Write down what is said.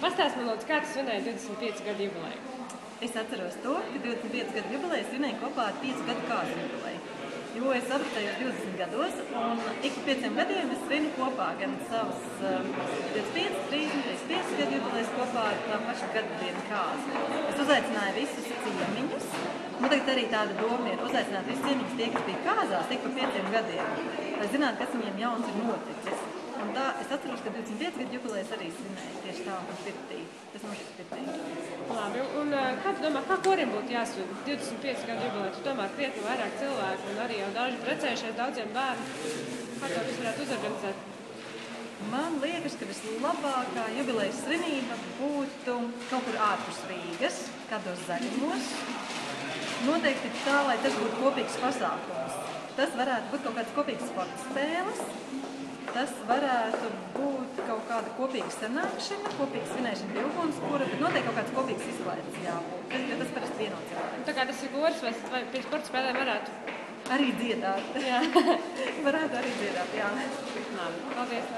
Pastāst man, lūdzu, kā tu svinēji 25 gadu jubileju? Es atceros to, ka 25 gadu jubileju svinēju kopā ar 5 gadu kāzu jubileju. Jo es apprecējos 20 gados, un ik pa 5 gadiem es svinu kopā gan savus 25, 30, 35 gadu jubilejas kopā ar tā pašu gadu kāzu. Es uzaicināju visus ciemiņus. Tagad arī tāda doma ir uzaicināt visus ciemiņus tie, kas bija kāzās ik pa 5 gadiem, lai zinātu, kas viņiem jauns ir noticis. Un tā, es atceros, ka 25 gadu jubilejas arī svinēju tieši tā un pirtī. Tas notiks pirtī. Labi, un kā tu domā, kā korim būtu jāsvin 25 gadu jubileju? Tu domā, krietni vairāk cilvēku un arī jau daži precējušies, daudziem bērnu. Kā to visu varētu uzorganizēt? Man liekas, ka vislabākā jubilejas svinība būtu kaut kur ārpus Rīgas, kādos zaļumos. Noteikti tā, lai tas būtu kopīgs pasākums. Tas varētu būt kaut kāds kopīgs sporta spēles. Tas varētu būt kaut kāda kopīga sanākšana, kopīga svinēšana pie ugunskura, bet noteikti kaut kāds kopīgs izklaides jābūt, jo tas parasti vienots cilvēks. Tā kā tas ir gods, vai pie sporta spēlēm varētu? Arī dziedāt. Jā. Varētu arī dziedāt, jā. Labi, paldies.